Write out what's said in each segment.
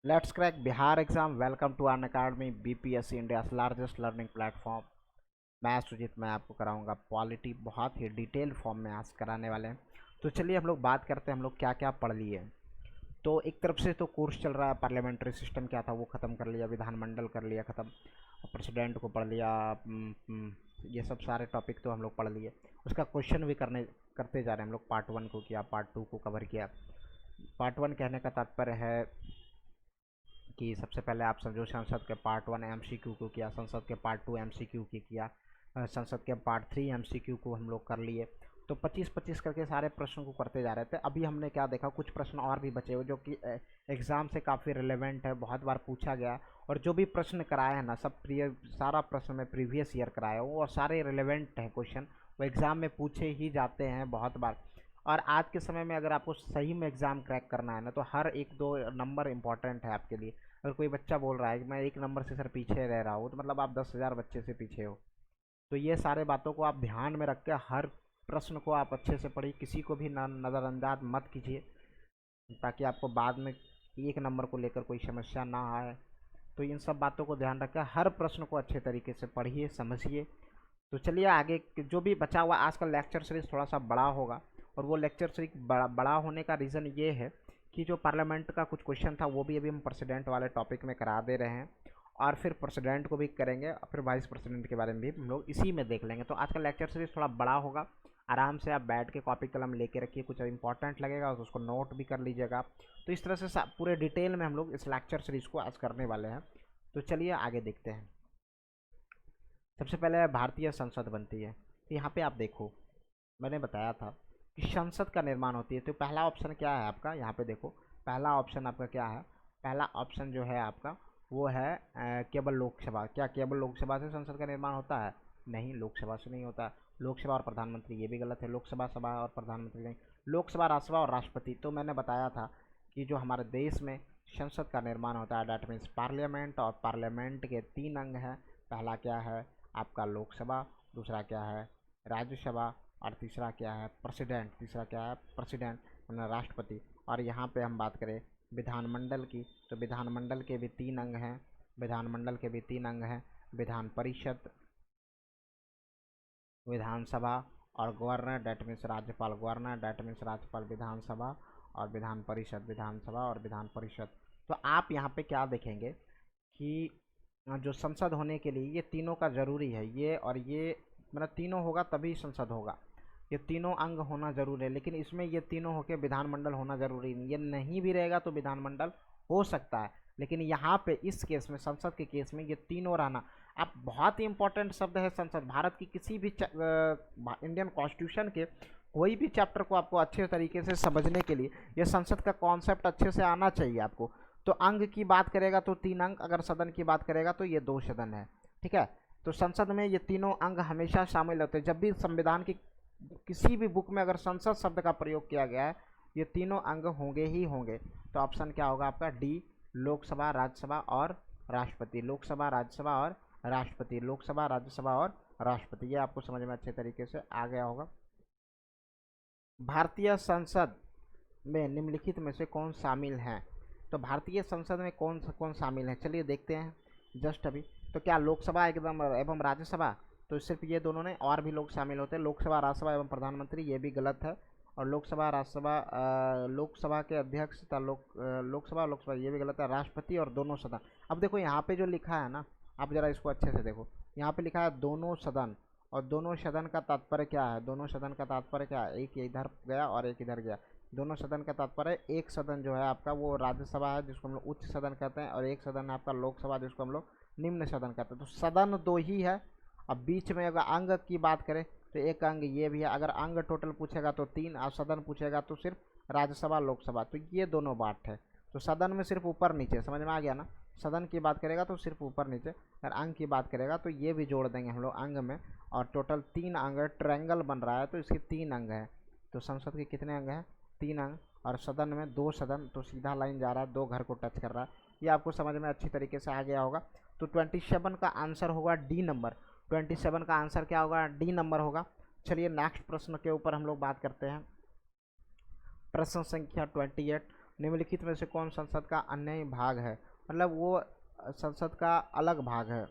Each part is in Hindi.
Let's crack Bihar exam. Welcome to An Academy, BPSC India's largest learning platform. मैं सुजीत, मैं आपको कराऊंगा पॉलिटी बहुत ही डिटेल फॉर्म में आज कराने वाले हैं। तो चलिए हम लोग बात करते हैं हम लोग क्या क्या पढ़ लिए। तो एक तरफ से तो कोर्स चल रहा है, पार्लियामेंट्री सिस्टम क्या था वो ख़त्म कर लिया, विधानमंडल कर लिया ख़त्म, प्रेसिडेंट को पढ़ लिया। ये सब सारे टॉपिक तो हम लोग पढ़ लिए। उसका क्वेश्चन भी करते जा रहे हैं हम लोग। पार्ट 1 को किया, पार्ट 2 को कवर किया। पार्ट 1 कहने का तात्पर्य है कि सबसे पहले आप समझो, संसद के पार्ट 1 एमसीक्यू को किया, संसद के पार्ट 2 एमसीक्यू की किया, संसद के पार्ट 3 एमसीक्यू को हम लोग कर लिए। तो 25-25 करके सारे प्रश्नों को करते जा रहे थे। अभी हमने क्या देखा, कुछ प्रश्न और भी बचे हुए जो कि एग्ज़ाम से काफ़ी रिलेवेंट है, बहुत बार पूछा गया। और जो भी प्रश्न कराए हैं ना, सब सारा प्रश्न में प्रीवियस ईयर कराया हूँ और सारे रिलेवेंट हैं क्वेश्चन, वो एग्ज़ाम में पूछे ही जाते हैं बहुत बार। और आज के समय में अगर आपको सही में एग्ज़ाम क्रैक करना है ना, तो हर एक दो नंबर इंपॉर्टेंट है आपके लिए। अगर कोई बच्चा बोल रहा है कि मैं एक नंबर से सर पीछे रह रहा हूँ, तो मतलब आप 10,000 बच्चे से पीछे हो। तो ये सारे बातों को आप ध्यान में रख के हर प्रश्न को आप अच्छे से पढ़िए, किसी को भी नज़रअंदाज मत कीजिए, ताकि आपको बाद में एक नंबर को लेकर कोई समस्या ना आए। तो इन सब बातों को ध्यान रखकर हर प्रश्न को अच्छे तरीके से पढ़िए, समझिए। तो चलिए आगे जो भी बचा हुआ, आज का लेक्चर सीरीज थोड़ा सा बड़ा होगा। और वो लेक्चर सीरीज बड़ा होने का रीज़न ये है कि जो पार्लियामेंट का कुछ क्वेश्चन था वो भी अभी हम प्रेसिडेंट वाले टॉपिक में करा दे रहे हैं, और फिर प्रेसिडेंट को भी करेंगे, और फिर वाइस प्रेसिडेंट के बारे में भी हम लोग इसी में देख लेंगे। तो आज का लेक्चर सीरीज थोड़ा बड़ा होगा। आराम से आप बैठ के कॉपी कलम लेके रखिए, कुछ इंपॉर्टेंट लगेगा तो उसको नोट भी कर लीजिएगा। तो इस तरह से पूरे डिटेल में हम लोग इस लेक्चर सीरीज को आज करने वाले हैं। तो चलिए आगे देखते हैं। सबसे पहले भारतीय संसद बनती है। तो यहाँ पे आप देखो, मैंने बताया था कि संसद का निर्माण होती है। तो पहला ऑप्शन क्या है आपका, यहाँ पे देखो, पहला ऑप्शन आपका क्या है। पहला ऑप्शन जो है आपका वो है केवल लोकसभा। क्या केवल लोकसभा से संसद का निर्माण होता है? नहीं, लोकसभा से नहीं होता। लोकसभा और प्रधानमंत्री, ये भी गलत है। लोकसभा सभा और प्रधानमंत्री नहीं, लोकसभा, राज्यसभा और राष्ट्रपति। तो मैंने बताया था कि जो हमारे देश में संसद का निर्माण होता है, डैट मीन्स पार्लियामेंट, और पार्लियामेंट के 3 अंग हैं। पहला क्या है आपका लोकसभा, दूसरा क्या है राज्यसभा, और तीसरा क्या है प्रेसिडेंट। तीसरा क्या है प्रेसिडेंट, मतलब राष्ट्रपति। और यहाँ पे हम बात करें विधानमंडल की, तो विधानमंडल के भी 3 अंग हैं। विधानमंडल के भी 3 अंग हैं, विधान परिषद, विधानसभा, और गवर्नर, डैट मीन्स राज्यपाल। गवर्नर डैट मीन्स राज्यपाल, विधानसभा और विधान परिषद, विधानसभा और विधान परिषद। तो आप यहाँ पे क्या देखेंगे कि जो संसद होने के लिए ये तीनों का ज़रूरी है, ये और ये, मतलब तीनों होगा तभी संसद होगा। ये तीनों अंग होना ज़रूरी है, लेकिन इसमें ये तीनों होके विधानमंडल होना ज़रूरी नहीं। ये नहीं भी रहेगा तो विधानमंडल हो सकता है, लेकिन यहाँ पे इस केस में, संसद के केस में, ये तीनों रहना। अब बहुत ही इंपॉर्टेंट शब्द है संसद। भारत की किसी भी इंडियन कॉन्स्टिट्यूशन के कोई भी चैप्टर को आपको अच्छे तरीके से समझने के लिए ये संसद का कॉन्सेप्ट अच्छे से आना चाहिए आपको। तो अंग की बात करेगा तो 3 अंग, अगर सदन की बात करेगा तो ये 2 सदन है। ठीक है, तो संसद में ये तीनों अंग हमेशा शामिल होते हैं। जब भी संविधान की किसी भी बुक में अगर संसद शब्द का प्रयोग किया गया है, ये तीनों अंग होंगे ही होंगे। तो ऑप्शन क्या होगा आपका? डी, लोकसभा, राज्यसभा और राष्ट्रपति। लोकसभा, राज्यसभा और राष्ट्रपति, लोकसभा, राज्यसभा और राष्ट्रपति। ये आपको समझ में अच्छे तरीके से आ गया होगा। भारतीय संसद में निम्नलिखित में से कौन शामिल हैं? तो भारतीय संसद में कौन कौन शामिल है, चलिए देखते हैं जस्ट अभी। तो क्या लोकसभा एकदम एवं राज्यसभा? तो सिर्फ ये दोनों नहीं, और भी लोग शामिल होते हैं। लोकसभा, राज्यसभा एवं प्रधानमंत्री, ये भी गलत है। और लोकसभा, राज्यसभा, लोकसभा के अध्यक्ष तथा लोकसभा, लोकसभा, ये भी गलत है। राष्ट्रपति और दोनों सदन। अब देखो यहाँ पे जो लिखा है ना, आप जरा इसको अच्छे से देखो। यहाँ पे लिखा है दोनों सदन, और दोनों सदन का तात्पर्य क्या है? दोनों सदन का तात्पर्य क्या है? एक इधर गया और एक इधर गया। दोनों सदन का तात्पर्य, एक सदन जो है आपका वो राज्यसभा है, जिसको हम लोग उच्च सदन कहते हैं, और एक सदन है आपका लोकसभा, जिसको हम लोग निम्न सदन कहते हैं। तो सदन 2 ही है। अब बीच में अगर अंग की बात करें तो एक अंग ये भी है। अगर अंग टोटल पूछेगा तो 3, और सदन पूछेगा तो सिर्फ राज्यसभा, लोकसभा। तो ये दोनों बात है। तो सदन में सिर्फ ऊपर नीचे, समझ में आ गया ना? सदन की बात करेगा तो सिर्फ ऊपर नीचे, अगर अंग की बात करेगा तो ये भी जोड़ देंगे हम लोग अंग में। और टोटल 3 अंग, ट्रायंगल बन रहा है तो इसके 3 अंग हैं। तो संसद के कितने अंग हैं? 3 अंग। और सदन में 2 सदन, तो सीधा लाइन जा रहा है, 2 घर को टच कर रहा है। ये आपको समझ में अच्छी तरीके से आ गया होगा। तो 27 का आंसर होगा डी नंबर। 27 का आंसर क्या होगा? डी नंबर होगा। चलिए नेक्स्ट प्रश्न के ऊपर हम लोग बात करते हैं। प्रश्न संख्या 28। निम्नलिखित में से कौन संसद का अन्य भाग है? मतलब वो संसद का अलग भाग है,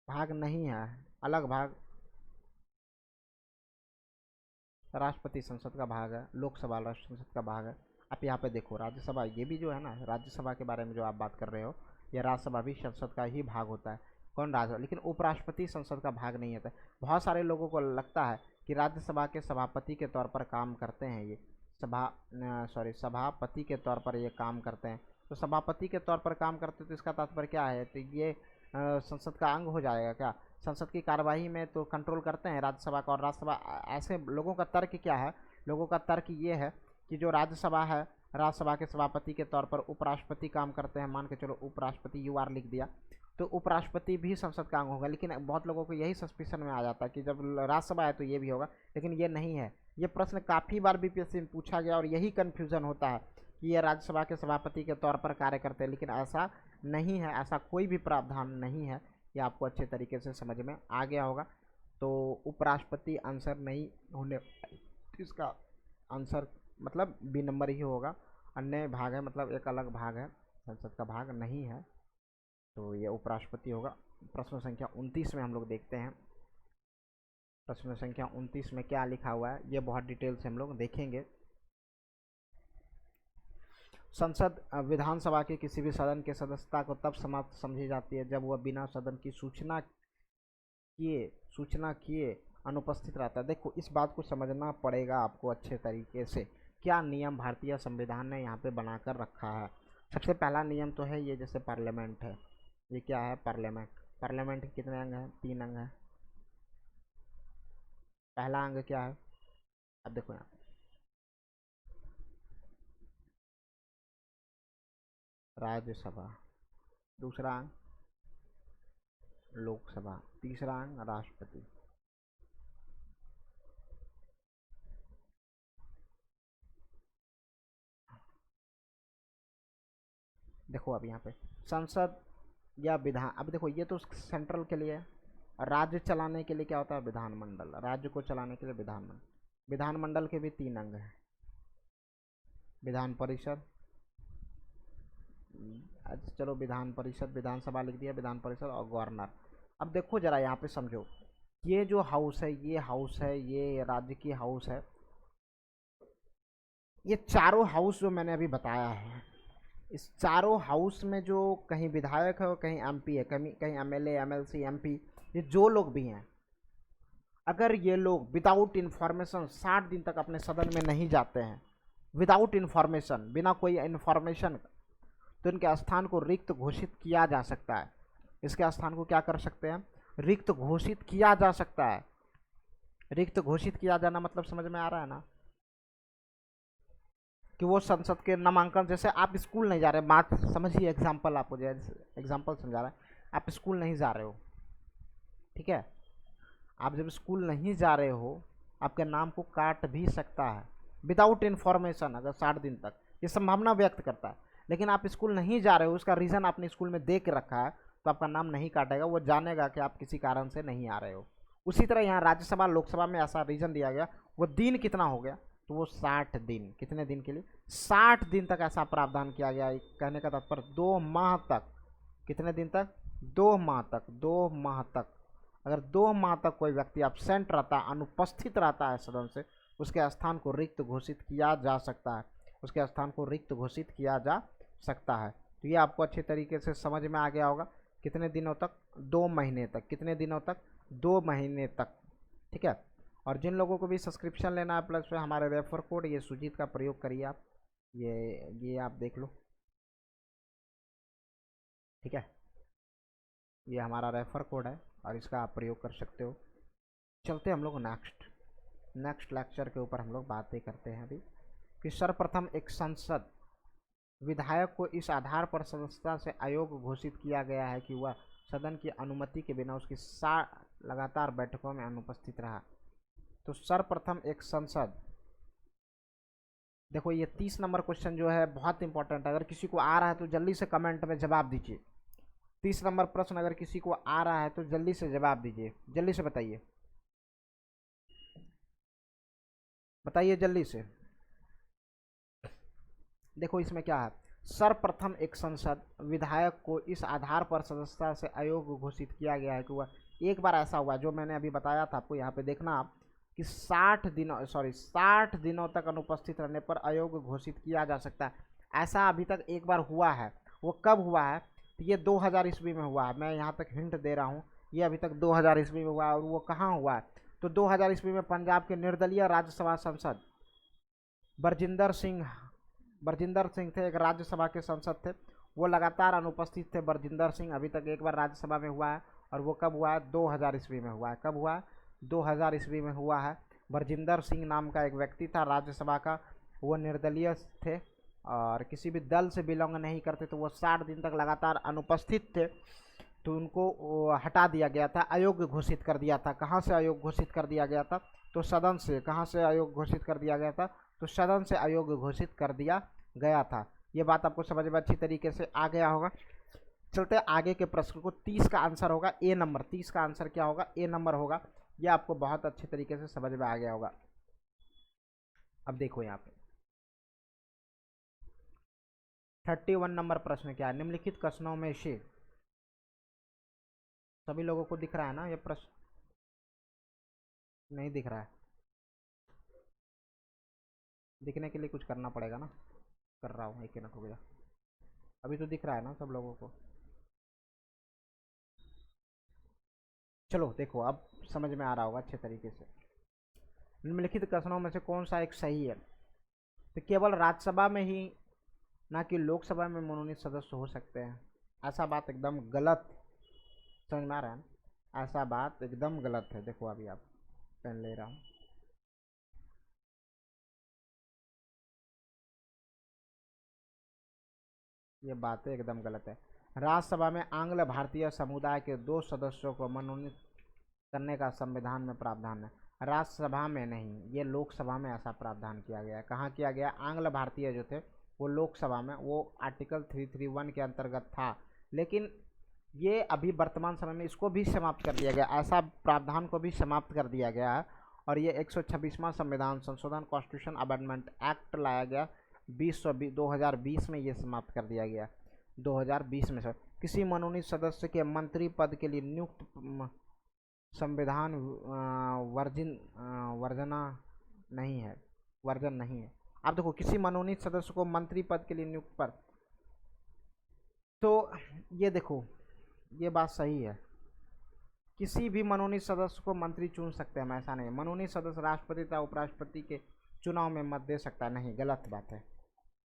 भाग नहीं है, अलग भाग। राष्ट्रपति संसद का भाग है, लोकसभा राष्ट्र संसद का भाग है। आप यहाँ पे देखो राज्यसभा, ये भी जो है ना राज्यसभा के बारे में जो आप बात कर रहे हो, ये राज्यसभा भी संसद का ही भाग होता है। कौन? राज्य। लेकिन उपराष्ट्रपति संसद का भाग नहीं होता। बहुत सारे लोगों को लगता है कि राज्यसभा के सभापति के तौर पर काम करते हैं ये, सभापति के तौर पर ये काम करते हैं। तो सभापति के तौर पर काम करते तो इसका तात्पर्य क्या है? तो ये संसद का अंग हो जाएगा क्या? संसद की कार्यवाही में तो कंट्रोल करते हैं राज्यसभा का और राज्यसभा। ऐसे लोगों का तर्क क्या है? लोगों का तर्क ये है कि जो राज्यसभा है, राज्यसभा के सभापति के तौर पर उपराष्ट्रपति काम करते हैं। मान के चलो उपराष्ट्रपति UR लिख दिया, तो उपराष्ट्रपति भी संसद का अंग होगा। लेकिन बहुत लोगों को यही सस्पिशन में आ जाता है कि जब राज्यसभा है तो ये भी होगा, लेकिन ये नहीं है। ये प्रश्न काफ़ी बार BPSC में पूछा गया और यही कन्फ्यूज़न होता है कि ये राज्यसभा के सभापति के तौर पर कार्य करते हैं, लेकिन ऐसा नहीं है, ऐसा कोई भी प्रावधान नहीं है। ये आपको अच्छे तरीके से समझ में आ गया होगा। तो उपराष्ट्रपति आंसर नहीं होने, इसका आंसर मतलब बी नंबर ही होगा। अन्य भाग है मतलब एक अलग भाग है, संसद का भाग नहीं है, तो ये उपराष्ट्रपति होगा। प्रश्न संख्या 29 में हम लोग देखते हैं। प्रश्न संख्या 29 में क्या लिखा हुआ है ये बहुत डिटेल से हम लोग देखेंगे। संसद विधानसभा के किसी भी सदन के सदस्यता को तब समाप्त समझी जाती है जब वह बिना सदन की सूचना किए अनुपस्थित रहता है। देखो इस बात को समझना पड़ेगा आपको अच्छे तरीके से, क्या नियम भारतीय संविधान ने यहाँ पे बनाकर रखा है। सबसे पहला नियम तो है ये, जैसे पार्लियामेंट है, ये क्या है? पार्लियामेंट। पार्लियामेंट के कितने अंग हैं? 3 अंग हैं। पहला अंग क्या है? अब देखो यहाँ राज्यसभा, दूसरा अंग लोकसभा, तीसरा अंग राष्ट्रपति। देखो अब यहाँ पे संसद या विधान, अब देखो ये तो सेंट्रल के लिए है। राज्य चलाने के लिए क्या होता है? विधानमंडल। राज्य को चलाने के लिए विधानमंडल। विधानमंडल के भी 3 अंग हैं, विधान परिषद, चलो विधान परिषद, विधानसभा लिख दिया, विधान परिषद और गवर्नर। अब देखो जरा यहाँ पे समझो, ये जो हाउस है, ये हाउस है, ये राज्य की हाउस है, ये चारों हाउस जो मैंने अभी बताया है, इस चारों हाउस में जो कहीं विधायक है और कहीं MP है, कहीं MLA MLC MP, ये जो लोग भी हैं, अगर ये लोग विदाउट इन्फॉर्मेशन 60 दिन तक अपने सदन में नहीं जाते हैं, विदाउट इन्फॉर्मेशन, बिना कोई इन्फॉर्मेशन, तो इनके स्थान को रिक्त घोषित किया जा सकता है। इसके स्थान को क्या कर सकते हैं? रिक्त घोषित किया जा सकता है। रिक्त घोषित किया जाना मतलब समझ में आ रहा है ना, कि वो संसद के नामांकन, जैसे आप स्कूल नहीं जा रहे, बात समझिए, एग्जाम्पल आपको एग्जाम्पल समझा रहा है। आप स्कूल नहीं जा रहे हो, ठीक है, आप जब स्कूल नहीं जा रहे हो, आपके नाम को काट भी सकता है विदाउट इन्फॉर्मेशन, अगर 60 दिन तक, ये संभावना व्यक्त करता है। लेकिन आप स्कूल नहीं जा रहे हो, उसका रीज़न आपने स्कूल में दे के रखा है, तो आपका नाम नहीं काटेगा, वो जानेगा कि आप किसी कारण से नहीं आ रहे हो। उसी तरह यहाँ राज्यसभा लोकसभा में ऐसा रीज़न दिया गया, वो दिन कितना हो गया, तो वो 60 दिन। कितने दिन के लिए? 60 दिन तक ऐसा प्रावधान किया गया। कहने का तात्पर्य 2 माह तक। कितने दिन तक? 2 माह तक। 2 माह तक अगर 2 माह तक कोई व्यक्ति एब्सेंट रहता है, अनुपस्थित रहता है सदन से, उसके स्थान को रिक्त घोषित किया जा सकता है। उसके स्थान को रिक्त घोषित किया जा सकता है। तो ये आपको अच्छे तरीके से समझ में आ गया होगा। कितने दिनों तक? 2 महीने तक। कितने दिनों तक? 2 महीने तक, ठीक है। और जिन लोगों को भी सब्सक्रिप्शन लेना है प्लस हमारे रेफर कोड ये सुजीत का प्रयोग करिए आप, ये आप देख लो, ठीक है। ये हमारा रेफर कोड है और इसका आप प्रयोग कर सकते हो। चलते हम लोग नेक्स्ट लेक्चर के ऊपर हम लोग बातें करते हैं अभी, कि सर्वप्रथम एक संसद विधायक को इस आधार पर सदस्यता से अयोग्य घोषित किया गया है कि वह सदन की अनुमति के बिना उसकी 60 लगातार बैठकों में अनुपस्थित रहा। तो सर्वप्रथम एक संसद, देखो ये 30 नंबर क्वेश्चन जो है बहुत इंपॉर्टेंट है। अगर किसी को आ रहा है तो जल्दी से कमेंट में जवाब दीजिए। 30 नंबर प्रश्न अगर किसी को आ रहा है तो जल्दी से जवाब दीजिए, जल्दी से बताइए, बताइए जल्दी से। देखो इसमें क्या है, सर्वप्रथम एक संसद विधायक को इस आधार पर सदस्यता से अयोग्य घोषित किया गया है कि वह, एक बार ऐसा हुआ जो मैंने अभी बताया था आपको, यहाँ पे देखना आप कि 60 दिनों तक अनुपस्थित रहने पर अयोग्य घोषित किया जा सकता है। ऐसा अभी तक एक बार हुआ है। वो कब हुआ है? तो ये 2000 ईस्वी में हुआ है। मैं यहाँ तक हिंट दे रहा हूँ, ये अभी तक 2000 ईस्वी में हुआ है। और वो कहाँ हुआ है? तो 2000 ईस्वी में पंजाब के निर्दलीय राज्यसभा सांसद बरजिंदर सिंह थे, एक राज्यसभा के सांसद थे। वो लगातार अनुपस्थित थे बरजिंदर सिंह। अभी तक एक बार राज्यसभा में हुआ है, और वो कब हुआ है? 2000 ईस्वी में हुआ है। कब हुआ है? 2000 ईस्वी में हुआ है। बरजिंदर सिंह नाम का एक व्यक्ति था राज्यसभा का, वो निर्दलीय थे और किसी भी दल से बिलोंग नहीं करते, तो वो 60 दिन तक लगातार अनुपस्थित थे। तो उनको हटा दिया गया था, अयोग्य घोषित कर दिया था। कहाँ से अयोग्य घोषित कर दिया गया था? तो सदन से। कहाँ से अयोग्य घोषित कर दिया गया था? तो सदन से अयोग्य घोषित कर दिया गया था। ये बात आपको समझ में अच्छी तरीके से आ गया होगा। चलते आगे के प्रश्न को। 30 का आंसर होगा ए नंबर। 30 का आंसर क्या होगा? ए नंबर होगा। ये आपको बहुत अच्छे तरीके से समझ में आ गया होगा। अब देखो यहाँ पे 31 नंबर प्रश्न क्या है? निम्नलिखित कथनों में से, सभी लोगों को दिख रहा है ना ये प्रश्न? नहीं दिख रहा है? दिखने के लिए कुछ करना पड़ेगा ना। कर रहा हूँ, एक मिनट हो गया। अभी तो दिख रहा है ना सब लोगों को? चलो देखो, अब समझ में आ रहा होगा अच्छे तरीके से। निम्नलिखित कथनों में से कौन सा एक सही है? तो केवल राज्यसभा में ही, ना कि लोकसभा में मनोनीत सदस्य हो सकते हैं। ऐसा बात एकदम गलत। समझ में आ रहा है ना? ऐसा बात एकदम गलत है। देखो अभी आप पेन ले रहा हूँ। ये बातें एकदम गलत है। राज्यसभा में आंग्ल भारतीय समुदाय के 2 सदस्यों को मनोनीत करने का संविधान में प्रावधान है। राज्यसभा में नहीं, ये लोकसभा में ऐसा प्रावधान किया गया है। कहाँ किया गया? आंग्ल भारतीय जो थे वो लोकसभा में, वो आर्टिकल 331 के अंतर्गत था। लेकिन ये अभी वर्तमान समय में इसको भी समाप्त कर दिया गया, ऐसा प्रावधान को भी समाप्त कर दिया गया है। और ये 126वां संविधान संशोधन कॉन्स्टिट्यूशन अमेंडमेंट एक्ट लाया गया 2020 में, ये समाप्त कर दिया गया 2020 में। सर, किसी मनोनीत सदस्य के मंत्री पद के लिए नियुक्त संविधान वर्जना नहीं है, वर्जन नहीं है। आप देखो, किसी मनोनीत सदस्य को मंत्री पद के लिए नियुक्त पर, तो ये देखो, ये बात सही है। किसी भी मनोनीत सदस्य को मंत्री चुन सकते हैं हम, ऐसा नहीं। मनोनीत सदस्य राष्ट्रपति तथा उपराष्ट्रपति के चुनाव में मत दे सकता है, नहीं, गलत बात है।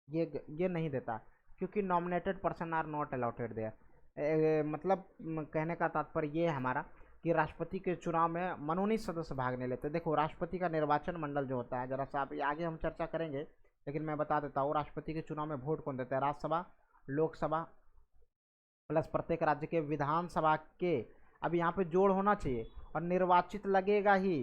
ये नहीं देता, क्योंकि nominated person are not allotted there. मतलब कहने का तात्पर्य ये है हमारा कि राष्ट्रपति के चुनाव में मनोनीत सदस्य भाग नहीं लेते। देखो, राष्ट्रपति का निर्वाचन मंडल जो होता है, जरा सा आप आगे हम चर्चा करेंगे, लेकिन मैं बता देता हूँ राष्ट्रपति के चुनाव में वोट कौन देता है? राज्यसभा, लोकसभा प्लस प्रत्येक राज्य के विधानसभा के, अब यहाँ पे जोड़ होना चाहिए, और निर्वाचित लगेगा ही,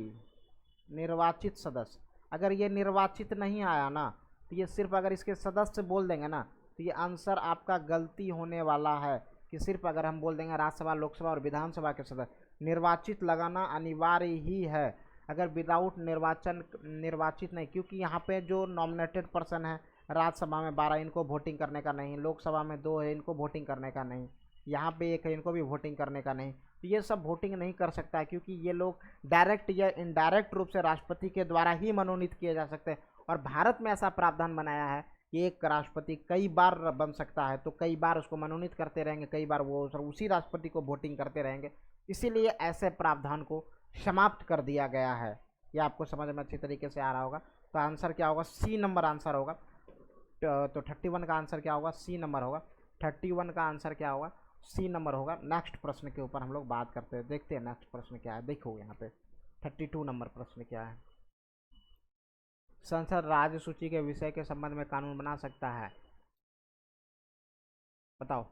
निर्वाचित सदस्य। अगर ये निर्वाचित नहीं आया ना, तो ये सिर्फ अगर इसके सदस्य बोल देंगे ना, तो ये आंसर आपका गलती होने वाला है। कि सिर्फ अगर हम बोल देंगे राज्यसभा, लोकसभा और विधानसभा के सदस्य, निर्वाचित लगाना अनिवार्य ही है। अगर विदाउट निर्वाचित नहीं, क्योंकि यहाँ पे जो नॉमिनेटेड पर्सन है, राज्यसभा में 12, इनको वोटिंग करने का नहीं, लोकसभा में 2 है, इनको वोटिंग करने का नहीं, यहाँ पे 1 है, इनको भी वोटिंग करने का नहीं। तो ये सब वोटिंग नहीं कर सकता है, क्योंकि ये लोग डायरेक्ट या इनडायरेक्ट रूप से राष्ट्रपति के द्वारा ही मनोनीत किए जा सकते हैं। और भारत में ऐसा प्रावधान बनाया है कि एक राष्ट्रपति कई बार बन सकता है, तो कई बार उसको मनोनीत करते रहेंगे, कई बार वो उसी राष्ट्रपति को वोटिंग करते रहेंगे। इसीलिए ऐसे प्रावधान को समाप्त कर दिया गया है। ये आपको समझ में अच्छी तरीके से आ रहा होगा। तो आंसर क्या होगा? सी नंबर आंसर होगा। तो 31 का आंसर क्या होगा? सी नंबर होगा। 31 का आंसर क्या होगा? सी नंबर होगा। नेक्स्ट प्रश्न के ऊपर हम लोग बात करते हैं, देखते हैं नेक्स्ट प्रश्न क्या है। देखो यहाँ पे 32 नंबर प्रश्न क्या है? संसद राज्य सूची के विषय के संबंध में कानून बना सकता है? बताओ,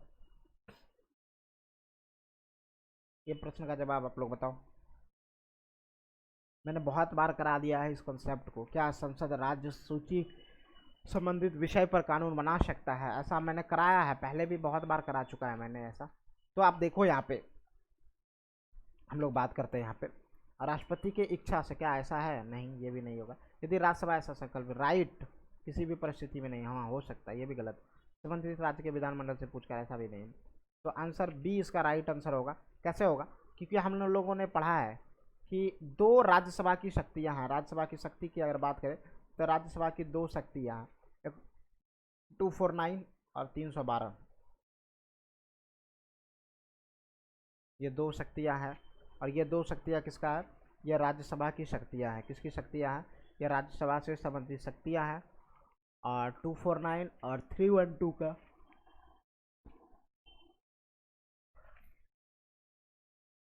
ये प्रश्न का जवाब आप लोग बताओ। मैंने बहुत बार करा दिया है इस कॉन्सेप्ट को। क्या संसद राज्य सूची संबंधित विषय पर कानून बना सकता है? ऐसा मैंने कराया है, पहले भी बहुत बार करा चुका है मैंने ऐसा। तो आप देखो यहाँ पे हम लोग बात करते हैं यहाँ पे, राष्ट्रपति की इच्छा से क्या ऐसा है? नहीं, ये भी नहीं होगा। यदि राज्यसभा ऐसा संकल्प, राइट, किसी भी परिस्थिति में नहीं। हाँ हो सकता है, ये भी गलत। संबंधित राज्य के विधानमंडल से पूछकर ऐसा भी नहीं। तो आंसर बी इसका राइट आंसर होगा। कैसे होगा? क्योंकि हम लोगों ने पढ़ा है कि दो राज्यसभा की शक्तियाँ हैं। राज्यसभा की शक्ति की अगर बात करें तो राज्यसभा की दो शक्तियाँ हैं, 249 और 312। ये दो शक्तियाँ हैं और ये दो शक्तियाँ किसका है? ये राज्यसभा की शक्तियाँ हैं। किसकी शक्तियाँ हैं? ये राज्यसभा से संबंधित शक्तियाँ हैं। और 249 और 312 का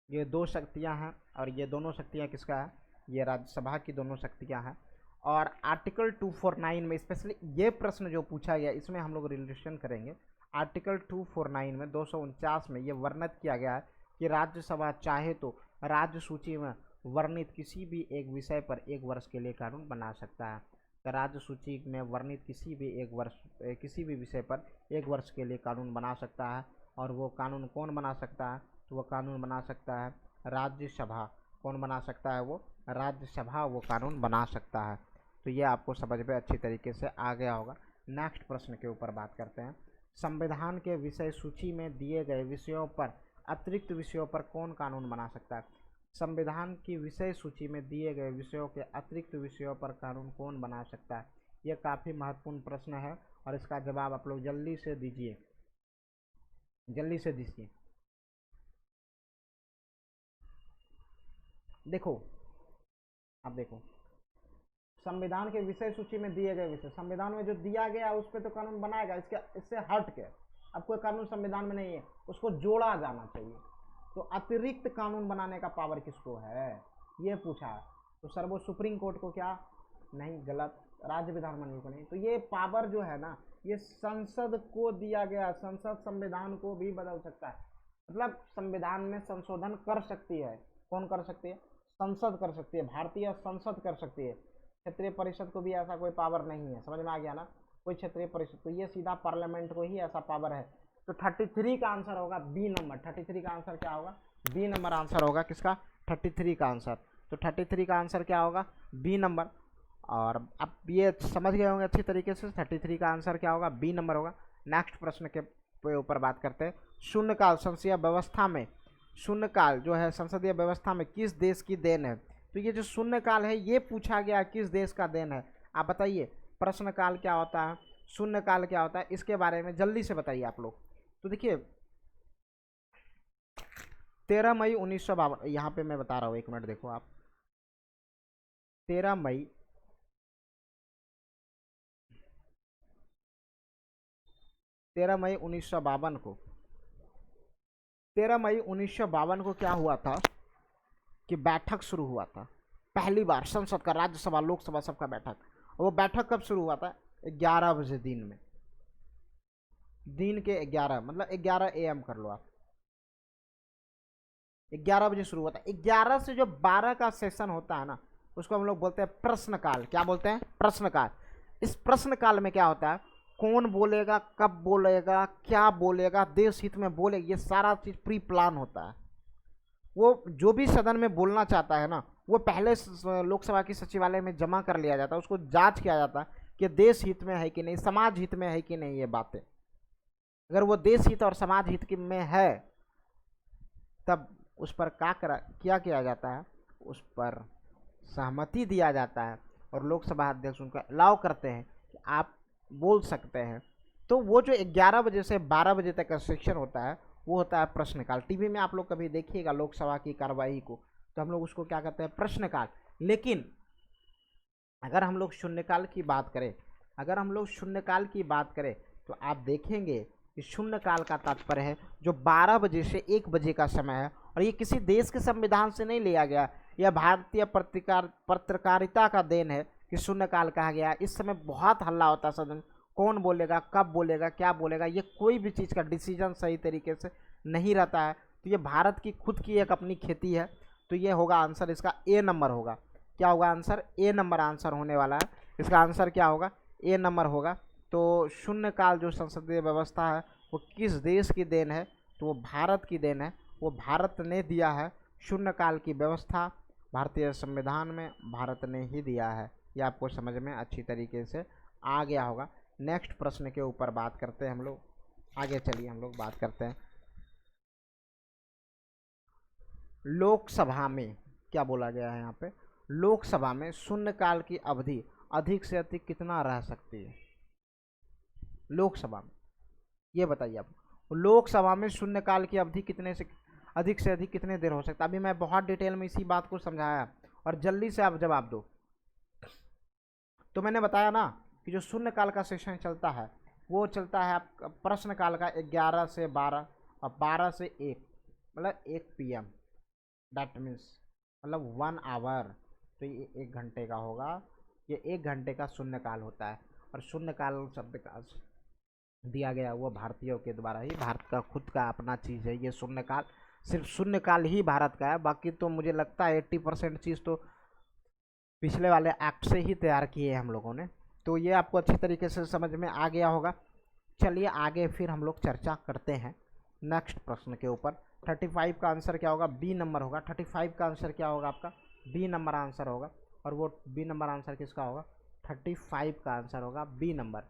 ये दो शक्तियां हैं और ये दोनों शक्तियां किसका है? ये राज्यसभा की दोनों शक्तियां हैं। और आर्टिकल 249 में स्पेशली ये प्रश्न जो पूछा गया इसमें हम लोग रिलेशन करेंगे। आर्टिकल 249 में 249 में ये वर्णित किया गया है कि राज्यसभा चाहे तो राज्य सूची में वर्णित किसी भी एक विषय पर 1 वर्ष के लिए कानून बना सकता है। तो राज्य सूची में वर्णित किसी भी विषय पर 1 वर्ष के लिए कानून बना सकता है। और वो कानून कौन बना सकता है? तो वो कानून बना सकता है राज्यसभा। कौन बना सकता है? वो राज्यसभा वो कानून बना सकता है। तो ये आपको समझ में अच्छी तरीके से आ गया होगा। नेक्स्ट प्रश्न के ऊपर बात करते हैं। संविधान के विषय सूची में दिए गए विषयों पर अतिरिक्त विषयों पर कौन कानून बना सकता है? संविधान की विषय सूची में दिए गए विषयों के अतिरिक्त विषयों पर कानून कौन बना सकता है? यह काफ़ी महत्वपूर्ण प्रश्न है और इसका जवाब आप लोग जल्दी से दीजिए, जल्दी से दीजिए। देखो, अब देखो, संविधान के विषय सूची में दिए गए विषय, संविधान में जो दिया गया उस पर तो कानून बनाएगा। इससे हट के अब कोई कानून संविधान में नहीं है, उसको जोड़ा जाना चाहिए। तो अतिरिक्त कानून बनाने का पावर किसको है, ये पूछा। तो सर वो सुप्रीम कोर्ट को क्या? नहीं, गलत। राज्य विधानमंडल को नहीं। तो ये पावर जो है ना, ये संसद को दिया गया। संसद संविधान को भी बदल सकता है, मतलब संविधान में संशोधन कर सकती है। कौन कर सकती है? संसद कर सकती है, भारतीय संसद कर सकती है। क्षेत्रीय परिषद को भी ऐसा कोई पावर नहीं है। समझ में आ गया ना? कोई क्षेत्रीय परिषद, तो ये सीधा पार्लियामेंट को ही ऐसा पावर है। तो 33 का आंसर होगा बी नंबर। 33 का आंसर क्या होगा? बी नंबर आंसर होगा। किसका? 33 का आंसर। तो 33 का आंसर क्या होगा? B number. और अब ये समझ गए होंगे अच्छी तरीके से 33 का आंसर क्या होगा? बी नंबर होगा। नेक्स्ट प्रश्न के ऊपर बात करते हैं। शून्यकाल संसदीय व्यवस्था में, शून्यकाल जो है संसदीय व्यवस्था में किस देश की देन है? तो ये जो शून्यकाल है ये पूछा गया किस देश का देन है? आप बताइए, प्रश्नकाल क्या होता है, शून्यकाल क्या होता है, इसके बारे में जल्दी से बताइए आप लोग। तो देखिए 13 मई 1952, यहाँ पे मैं बता रहा हूँ, 1 मिनट देखो आप। 13 मई 1952 को, 13 मई 1952 को क्या हुआ था कि बैठक शुरू हुआ था। पहली बार संसद का, राज्यसभा लोकसभा सबका बैठक। वो बैठक कब शुरू हुआ था? 11 बजे दिन में, दिन के 11, मतलब 11 AM कर लो आप। 11 बजे शुरू हुआ था। 11 से जो 12 का सेशन होता है ना, उसको हम लोग बोलते हैं प्रश्नकाल। क्या बोलते हैं? प्रश्नकाल। इस प्रश्नकाल में क्या होता है? कौन बोलेगा, कब बोलेगा, क्या बोलेगा, देश हित में बोलेगा, ये सारा चीज प्री प्लान होता है। वो जो भी सदन में बोलना चाहता है ना, वो पहले लोकसभा की सचिवालय में जमा कर लिया जाता है। उसको जांच किया जाता है कि देश हित में है कि नहीं, समाज हित में है कि नहीं। ये बातें अगर वो देश हित और समाज हित में है तब उस पर क्या किया जाता है? उस पर सहमति दिया जाता है और लोकसभा अध्यक्ष उनको अलाउ करते हैं कि आप बोल सकते हैं। तो वो जो 11 बजे से 12 बजे तक का सेक्शन होता है वो होता है प्रश्नकाल। टीवी में आप लोग कभी देखिएगा लोकसभा की कार्यवाही को, तो हम लोग उसको क्या कहते हैं? प्रश्नकाल। लेकिन अगर हम लोग शून्यकाल की बात करें, अगर हम लोग शून्यकाल की बात करें तो आप देखेंगे कि शून्यकाल का तात्पर्य है जो 12 बजे से 1 बजे का समय है। और ये किसी देश के संविधान से नहीं लिया गया, यह भारतीय पत्रकारिता का देन है कि शून्यकाल कहा गया। इस समय बहुत हल्ला होता है सदन, कौन बोलेगा, कब बोलेगा, क्या बोलेगा, ये कोई भी चीज़ का डिसीजन सही तरीके से नहीं रहता है। तो ये भारत की खुद की एक अपनी खेती है। तो ये होगा आंसर, इसका ए नंबर होगा। क्या होगा आंसर? ए नंबर आंसर होने वाला है। इसका आंसर क्या होगा? ए नंबर होगा। तो शून्यकाल जो संसदीय व्यवस्था है वो किस देश की देन है? तो वो भारत की देन है। वो भारत ने दिया है शून्यकाल की व्यवस्था, भारतीय संविधान में भारत ने ही दिया है। ये आपको समझ में अच्छी तरीके से आ गया होगा। नेक्स्ट प्रश्न के ऊपर बात करते हैं हम लोग, आगे चलिए हम लोग बात करते हैं। लोकसभा में क्या बोला गया है यहाँ पे, लोकसभा में शून्यकाल की अवधि अधिक से अधिक कितना रह सकती है लोकसभा में, ये बताइए आप। लोकसभा में शून्यकाल की अवधि कितने से अधिक कितने देर हो सकता है। अभी मैं बहुत डिटेल में इसी बात को समझाया और जल्दी से आप जवाब दो। तो मैंने बताया ना कि जो शून्यकाल का सेशन चलता है वो चलता है आपका प्रश्नकाल का 11 से 12 और 12 से 1, मतलब 1 PM, डैट मीन्स मतलब 1 आवर। तो ये 1 घंटे का होगा, ये 1 घंटे का शून्यकाल होता है। और शून्यकाल शब्द का दिया गया वो भारतीयों के द्वारा ही, भारत का खुद का अपना चीज़ है ये शून्यकाल। सिर्फ शून्यकाल ही भारत का है, बाकी तो मुझे लगता है 80% चीज़ तो पिछले वाले एक्ट से ही तैयार किए हैं हम लोगों ने। तो ये आपको अच्छी तरीके से समझ में आ गया होगा। चलिए आगे फिर हम लोग चर्चा करते हैं नेक्स्ट प्रश्न के ऊपर। 35 का आंसर क्या होगा, बी नंबर होगा। 35 का आंसर क्या होगा आपका, बी नंबर आंसर होगा। और वो बी नंबर आंसर किसका होगा, 35 का आंसर होगा बी नंबर।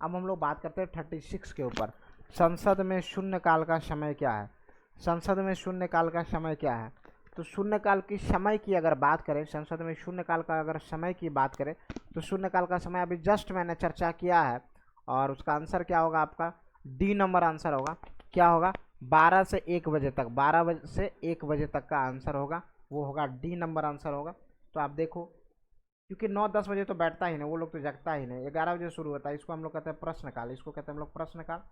अब हम लोग बात करते हैं 36 के ऊपर। संसद में शून्यकाल का समय क्या है, संसद में शून्यकाल का समय क्या है। तो शून्यकाल की समय की अगर बात करें, संसद में शून्यकाल का अगर समय की बात करें तो शून्यकाल का समय अभी जस्ट मैंने चर्चा किया है और उसका आंसर क्या होगा आपका, डी नंबर आंसर होगा। क्या होगा, 12 से 1 बजे तक, 12 बजे से 1 बजे तक का आंसर होगा, वो होगा डी नंबर आंसर होगा। तो आप देखो क्योंकि 9-10 बजे तो बैठता ही नहीं, वो लोग तो जगता ही नहीं, 11 बजे शुरू होता है। इसको हम लोग कहते हैं प्रश्नकाल, इसको कहते हैं हम लोग प्रश्नकाल,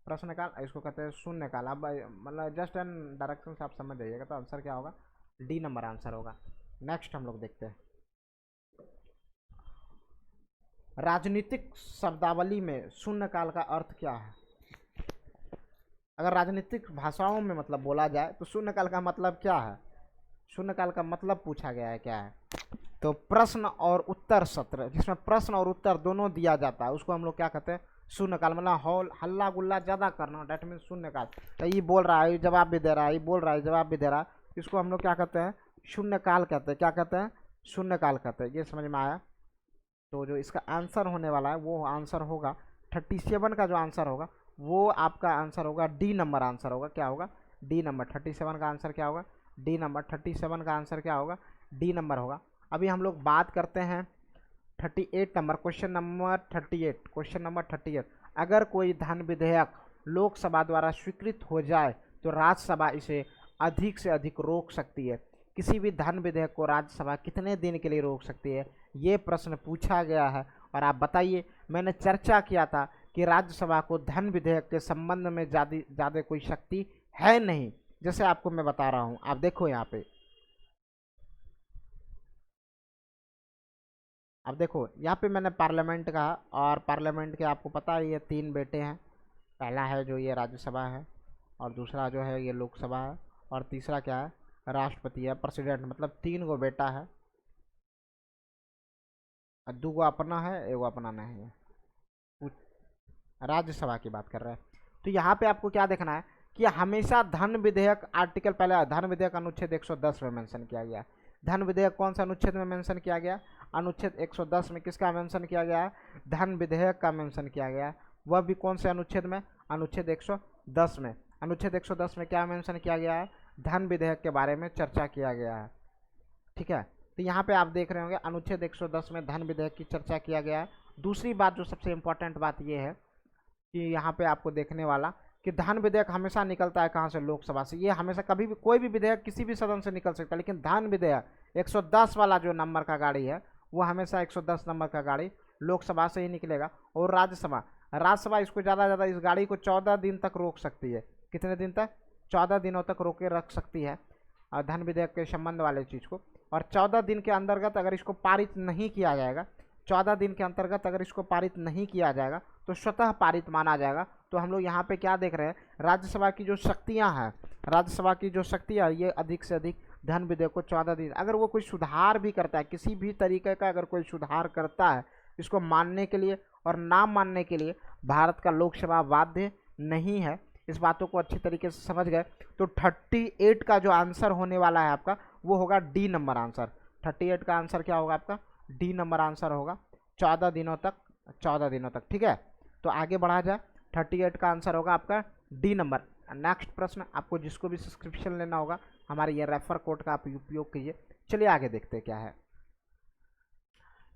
प्रश्नकाल, इसको कहते हैं शून्यकाल। अब मतलब जस्ट एंड डायरेक्शन से आप समझ जाइएगा। तो आंसर क्या होगा, डी नंबर आंसर होगा। नेक्स्ट हम लोग देखते हैं, राजनीतिक शब्दावली में शून्यकाल का अर्थ क्या है। अगर राजनीतिक भाषाओं में मतलब बोला जाए तो शून्यकाल का मतलब क्या है, शून्यकाल का मतलब पूछा गया है क्या है। तो प्रश्न और उत्तर सत्र, जिसमें प्रश्न और उत्तर दोनों दिया जाता है, उसको हम लोग क्या कहते हैं, शून्यकाल। मतलब हॉल हल्ला गुल्ला ज़्यादा करना, डेट मीन शून्यकाल। तो ये बोल रहा है, जवाब भी दे रहा है, ये बोल रहा है, जवाब भी दे रहा है, इसको हम लोग क्या कहते हैं, शून्यकाल कहते हैं। क्या कहते हैं, शून्यकाल कहते हैं। ये समझ में आया। तो जो इसका आंसर होने वाला है वो आंसर होगा 37 का जो आंसर होगा वो आपका आंसर होगा डी नंबर आंसर होगा। क्या होगा, डी नंबर। 37 का आंसर क्या होगा, डी नंबर। 37 का आंसर क्या होगा, डी नंबर होगा। अभी हम लोग बात करते हैं 38 number, question number 38, question number 38। अगर कोई धन विधेयक लोकसभा द्वारा स्वीकृत हो जाए तो राज्यसभा इसे अधिक से अधिक रोक सकती है। किसी भी धन विधेयक को राज्यसभा कितने दिन के लिए रोक सकती है, ये प्रश्न पूछा गया है। और आप बताइए, मैंने चर्चा किया था कि राज्यसभा को धन विधेयक के संबंध में ज़्यादा कोई शक्ति है नहीं, जैसे आपको मैं बता रहा हूँ। आप देखो यहाँ पे, अब देखो यहाँ पे मैंने पार्लियामेंट कहा, और पार्लियामेंट के आपको पता है ये 3 बेटे हैं। पहला है जो ये राज्यसभा है, और दूसरा जो है ये लोकसभा है, और तीसरा क्या है, राष्ट्रपति है, प्रेसिडेंट। मतलब 3 गो बेटा है, 2 गो अपना है, 1 गो अपना नहीं है। राज्यसभा की बात कर रहे हैं। तो यहाँ पे आपको क्या देखना है कि हमेशा धन विधेयक आर्टिकल, पहले धन विधेयक अनुच्छेद 110 में मेंशन किया गया। धन विधेयक कौन सा अनुच्छेद में मेंशन किया गया, अनुच्छेद 110 में किसका मेंशन किया गया है, धन विधेयक का मेंशन किया गया है। वह भी कौन से अनुच्छेद में, अनुच्छेद 110 में। अनुच्छेद 110 में क्या मेंशन किया गया है, धन विधेयक के बारे में चर्चा किया गया है। ठीक है, तो यहाँ पे आप देख रहे होंगे अनुच्छेद 110 में धन विधेयक की चर्चा किया गया है। दूसरी बात जो सबसे इम्पोर्टेंट बात ये है कि यहाँ पे आपको देखने वाला कि धन विधेयक हमेशा निकलता है कहाँ से, लोकसभा से। ये हमेशा कभी भी कोई भी विधेयक किसी भी सदन से निकल सकता है, लेकिन धन विधेयक 110 वाला जो नंबर का गाड़ी है वो हमेशा 110 नंबर का गाड़ी लोकसभा से ही निकलेगा। और राज्यसभा, राज्यसभा इसको ज़्यादा ज़्यादा इस गाड़ी को 14 दिन तक रोक सकती है। कितने दिन तक, 14 दिनों तक रोके रख सकती है धन विधेयक के संबंध वाले चीज़ को। और 14 दिन के अंतर्गत अगर इसको पारित नहीं किया जाएगा, 14 दिन के अंतर्गत अगर इसको पारित नहीं किया जाएगा तो स्वतः पारित माना जाएगा। तो हम लोग यहाँ पे क्या देख रहे हैं, राज्यसभा की जो शक्तियाँ हैं, राज्यसभा की जो शक्तियाँ, ये अधिक से अधिक धन विधेयक को 14 दिन, अगर वो कोई सुधार भी करता है, किसी भी तरीके का अगर कोई सुधार करता है, इसको मानने के लिए और ना मानने के लिए भारत का लोकसभा बाध्य नहीं है। इस बातों को अच्छी तरीके से समझ गए। तो 38 का जो आंसर होने वाला है आपका वो होगा डी नंबर आंसर। 38 का आंसर क्या होगा आपका, डी नंबर आंसर होगा। 14 दिनों तक 14 दिनों तक। ठीक है, तो आगे बढ़ा जाए। 38 का आंसर होगा आपका डी नंबर। नेक्स्ट प्रश्न, आपको जिसको भी सब्सक्रिप्शन लेना होगा हमारे ये रेफर कोड का आप उपयोग कीजिए। चलिए आगे देखते हैं क्या है।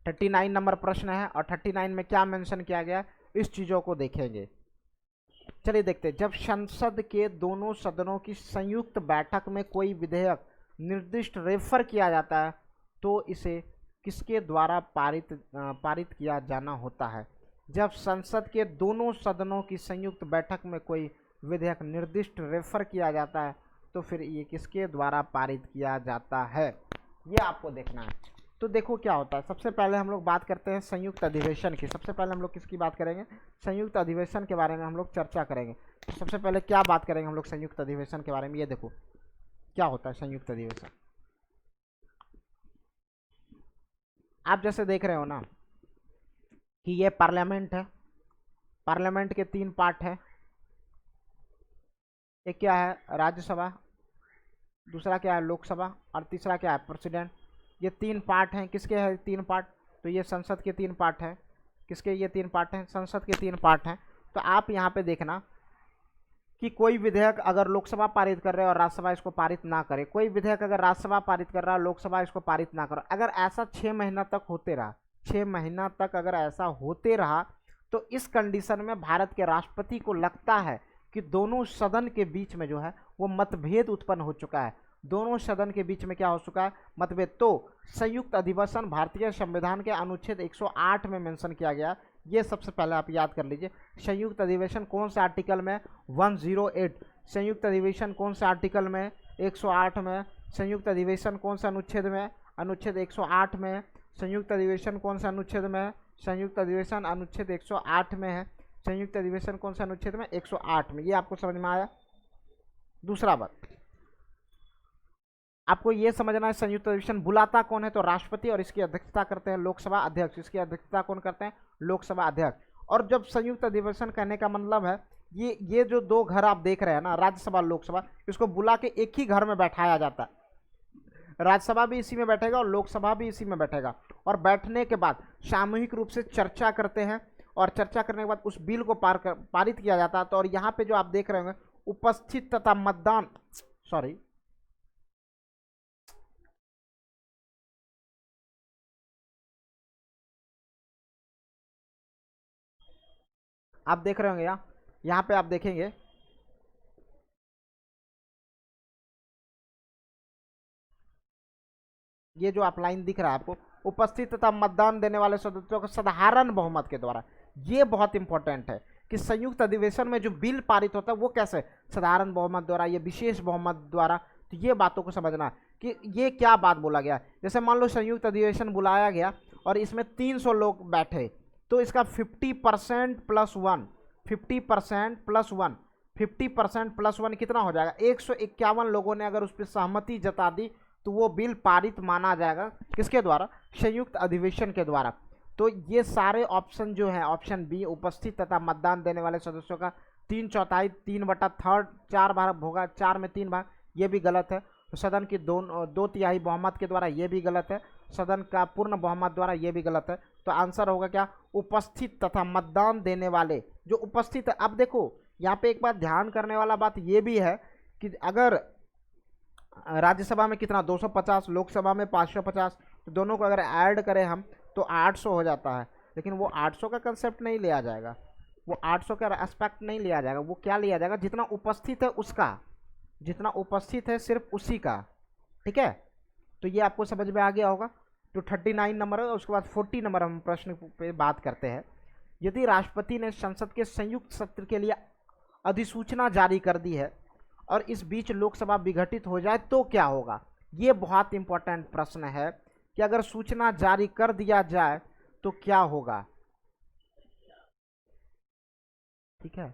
39 नंबर प्रश्न है और 39 में क्या मेंशन किया गया इस चीज़ों को देखेंगे। चलिए देखते हैं। जब संसद के दोनों सदनों की संयुक्त बैठक में कोई विधेयक निर्दिष्ट रेफर किया जाता है तो इसे किसके द्वारा पारित किया जाना होता है। जब संसद के दोनों सदनों की संयुक्त बैठक में कोई विधेयक निर्दिष्ट रेफर किया जाता है तो फिर ये किसके द्वारा पारित किया जाता है, ये आपको देखना है। तो देखो क्या होता है। सबसे पहले हम लोग बात करते हैं संयुक्त अधिवेशन की। सबसे पहले हम लोग किसकी बात करेंगे, संयुक्त अधिवेशन के बारे में हम लोग चर्चा करेंगे। तो सबसे पहले क्या बात करेंगे हम लोग संयुक्त अधिवेशन के बारे में, ये देखो क्या होता है संयुक्त अधिवेशन। आप जैसे देख रहे हो ना कि ये पार्लियामेंट है, पार्लियामेंट के 3 पार्ट है। एक क्या है राज्यसभा, दूसरा क्या है लोकसभा और तीसरा क्या है प्रेसिडेंट। ये 3 पार्ट हैं। किसके हैं 3 पार्ट, तो ये संसद के 3 पार्ट हैं। किसके ये 3 पार्ट हैं, संसद के 3 पार्ट हैं। तो आप यहाँ पे देखना कि कोई विधेयक अगर लोकसभा पारित कर रहे हो और राज्यसभा इसको पारित ना करे, कोई विधेयक अगर राज्यसभा पारित कर रहा है लोकसभा इसको पारित ना करो, अगर ऐसा 6 महीना तक होते रहा, 6 महीना तक अगर ऐसा होते रहा तो इस कंडीशन में भारत के राष्ट्रपति को लगता है कि दोनों सदन के बीच में जो है वो मतभेद उत्पन्न हो चुका है। दोनों सदन के बीच में क्या हो चुका है, मतभेद। तो संयुक्त अधिवेशन भारतीय संविधान के अनुच्छेद 108 में मेंशन किया गया। ये सबसे पहले आप याद कर लीजिए। संयुक्त अधिवेशन कौन से आर्टिकल में, 108। संयुक्त अधिवेशन कौन से आर्टिकल में, 108 में। संयुक्त अधिवेशन कौन से अनुच्छेद में, अनुच्छेद 108 में। संयुक्त अधिवेशन कौन से अनुच्छेद में, संयुक्त अधिवेशन अनुच्छेद 108 में है। संयुक्त अधिवेशन कौन से अनुच्छेद में, 108 में। ये आपको समझ में आया। दूसरा बात आपको ये समझना है संयुक्त अधिवेशन बुलाता कौन है, तो राष्ट्रपति, और इसकी अध्यक्षता करते हैं लोकसभा अध्यक्ष। इसकी अध्यक्षता कौन करते हैं, लोकसभा अध्यक्ष। और जब संयुक्त अधिवेशन कहने का मतलब है ये जो 2 घर आप देख रहे हैं ना, राज्यसभा लोकसभा, इसको बुला के एक ही घर में बैठाया जाता है। राज्यसभा भी इसी में बैठेगा और लोकसभा भी इसी में बैठेगा। और बैठने के बाद सामूहिक रूप से चर्चा करते हैं और चर्चा करने के बाद उस बिल को पारित किया जाता है। तो और यहाँ पे जो आप देख रहे होंगे उपस्थित तथा मतदान, सॉरी आप देख रहे होंगे यहाँ पे आप देखेंगे ये जो आप लाइन दिख रहा है आपको, उपस्थित तथा मतदान देने वाले सदस्यों को साधारण बहुमत के द्वारा। ये बहुत इंपॉर्टेंट है कि संयुक्त अधिवेशन में जो बिल पारित होता है वो कैसे, साधारण बहुमत द्वारा, ये विशेष बहुमत द्वारा। तो ये बातों को समझना कि ये क्या बात बोला गया। जैसे मान लो संयुक्त अधिवेशन बुलाया गया और इसमें 300 लोग बैठे, तो इसका 50% प्लस 1, 50% प्लस 1, 50% प्लस 1 कितना हो जाएगा, 151 लोगों ने अगर उस पर सहमति जता दी तो वो बिल पारित माना जाएगा। किसके द्वारा, संयुक्त अधिवेशन के द्वारा। तो ये सारे ऑप्शन जो है, ऑप्शन बी उपस्थित तथा मतदान देने वाले सदस्यों का 3/4, 3/3, 4 भाग होगा, 4 में 3 भाग, ये भी गलत है। तो सदन की 2/3 बहुमत के द्वारा, ये भी गलत है। सदन का पूर्ण बहुमत द्वारा, ये भी गलत है। तो आंसर होगा क्या, उपस्थित तथा मतदान देने वाले जो उपस्थित है। अब देखो यहाँ पे एक बात ध्यान करने वाला बात ये भी है कि अगर राज्यसभा में कितना 250, लोकसभा में 550, तो दोनों को अगर ऐड करें हम तो 800 हो जाता है। लेकिन वो 800 का कंसेप्ट नहीं लिया जाएगा, वो 800 का एस्पेक्ट नहीं लिया जाएगा। वो क्या लिया जाएगा, जितना उपस्थित है उसका, जितना उपस्थित है सिर्फ उसी का। ठीक है, तो ये आपको समझ में आ गया होगा। तो 39 नंबर है। उसके बाद 40 नंबर हम प्रश्न पे बात करते हैं। यदि राष्ट्रपति ने संसद के संयुक्त सत्र के लिए अधिसूचना जारी कर दी है और इस बीच लोकसभा विघटित हो जाए तो क्या होगा। ये बहुत इंपॉर्टेंट प्रश्न है कि अगर सूचना जारी कर दिया जाए तो क्या होगा। ठीक है,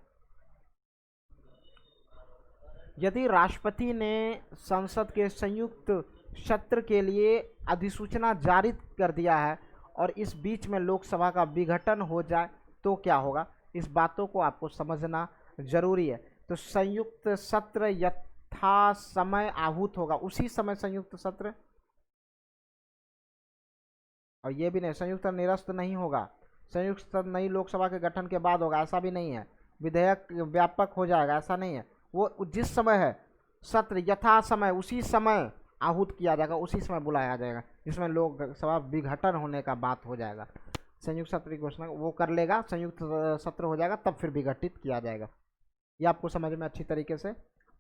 यदि राष्ट्रपति ने संसद के संयुक्त सत्र के लिए अधिसूचना जारी कर दिया है और इस बीच में लोकसभा का विघटन हो जाए तो क्या होगा। इस बातों को आपको समझना जरूरी है। तो संयुक्त सत्र यथा समय आहूत होगा, उसी समय संयुक्त सत्र, और ये भी नहीं संयुक्त निरस्त नहीं होगा, संयुक्त सदन नई लोकसभा के गठन के बाद होगा, ऐसा भी नहीं है। विधेयक व्यापक हो जाएगा, ऐसा नहीं है। वो जिस समय है सत्र यथा समय उसी समय आहूत किया जाएगा, उसी समय बुलाया जाएगा, जिसमें लोकसभा विघटन होने का बात हो जाएगा। संयुक्त सत्र की घोषणा वो कर लेगा, संयुक्त सत्र हो जाएगा, तब फिर विघटित किया जाएगा। ये आपको समझ में अच्छी तरीके से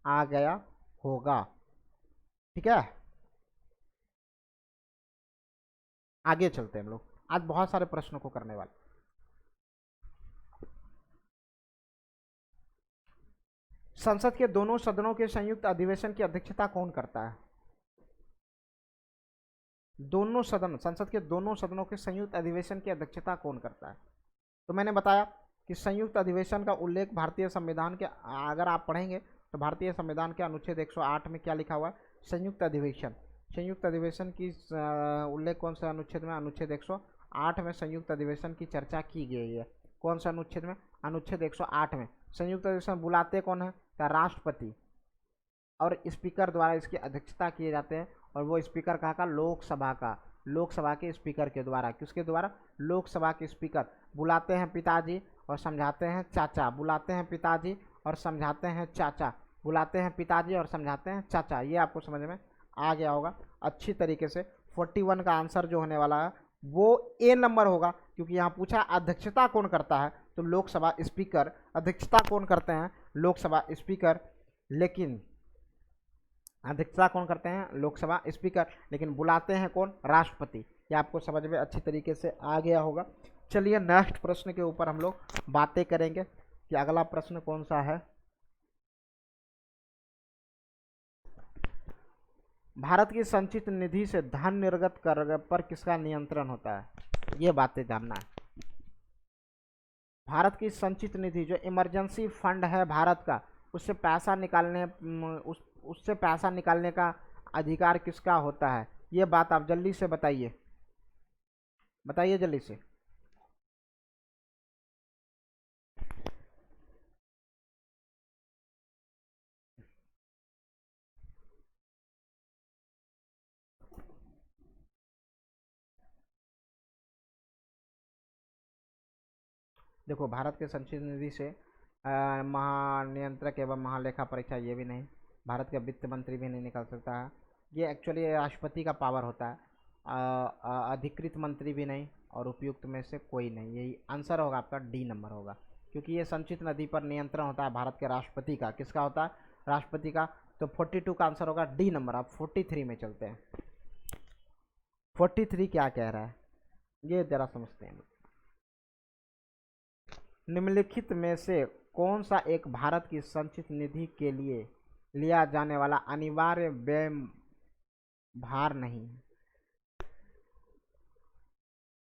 आ गया होगा, ठीक है। आगे चलते हैं हम लोग, आज बहुत सारे प्रश्नों को करने वाले। संसद के दोनों सदनों के संयुक्त अधिवेशन की अध्यक्षता कौन करता है? दोनों सदन, संसद के दोनों सदनों के संयुक्त अधिवेशन की अध्यक्षता कौन करता है? तो मैंने बताया कि संयुक्त अधिवेशन का उल्लेख भारतीय संविधान के, अगर आप पढ़ेंगे तो भारतीय संविधान के अनुच्छेद 108 में क्या लिखा हुआ है? संयुक्त अधिवेशन। संयुक्त अधिवेशन की उल्लेख कौन सा अनुच्छेद में? अनुच्छेद 108 में संयुक्त अधिवेशन की चर्चा की गई है। कौन सा अनुच्छेद में? अनुच्छेद 108 में। संयुक्त अधिवेशन बुलाते कौन है? राष्ट्रपति, और स्पीकर द्वारा इसकी अध्यक्षता किए जाते हैं। और वो स्पीकर कहाँ का? लोकसभा का, लोकसभा के स्पीकर के द्वारा। किसके द्वारा? लोकसभा के स्पीकर। बुलाते हैं पिताजी और समझाते हैं चाचा, बुलाते हैं पिताजी और समझाते हैं चाचा, बुलाते हैं पिताजी और समझाते हैं चाचा। ये आपको समझ में आ गया होगा अच्छी तरीके से। 41 का आंसर जो होने वाला है वो ए नंबर होगा, क्योंकि यहाँ पूछा अध्यक्षता कौन करता है, तो लोकसभा स्पीकर। अध्यक्षता कौन करते हैं? लोकसभा स्पीकर। लेकिन अध्यक्षता कौन करते हैं? लोकसभा स्पीकर। लेकिन बुलाते हैं कौन? राष्ट्रपति। ये आपको समझ में अच्छी तरीके से आ गया होगा। चलिए नेक्स्ट प्रश्न के ऊपर हम लोग बातें करेंगे कि अगला प्रश्न कौन सा है। भारत की संचित निधि से धन निर्गत कर पर किसका नियंत्रण होता है? ये बातें जानना है। भारत की संचित निधि जो इमरजेंसी फंड है भारत का, उससे पैसा निकालने उससे पैसा निकालने का अधिकार किसका होता है? ये बात आप जल्दी से बताइए, बताइए जल्दी से। देखो, भारत के संचित निधि से महानियंत्रक एवं महालेखा परीक्षा ये भी नहीं, भारत का वित्त मंत्री भी नहीं निकाल सकता है। ये एक्चुअली राष्ट्रपति का पावर होता है। अधिकृत मंत्री भी नहीं, और उपयुक्त में से कोई नहीं। यही आंसर होगा आपका, डी नंबर होगा, क्योंकि ये संचित नदी पर नियंत्रण होता है भारत के राष्ट्रपति का। किसका होता है? राष्ट्रपति का। तो 42 का आंसर होगा डी नंबर। आप 43 में चलते हैं। 43 क्या कह रहा है ये जरा समझते हैं। निम्नलिखित में से कौन सा एक भारत की संचित निधि के लिए लिया जाने वाला अनिवार्य व्यय भार नहीं है?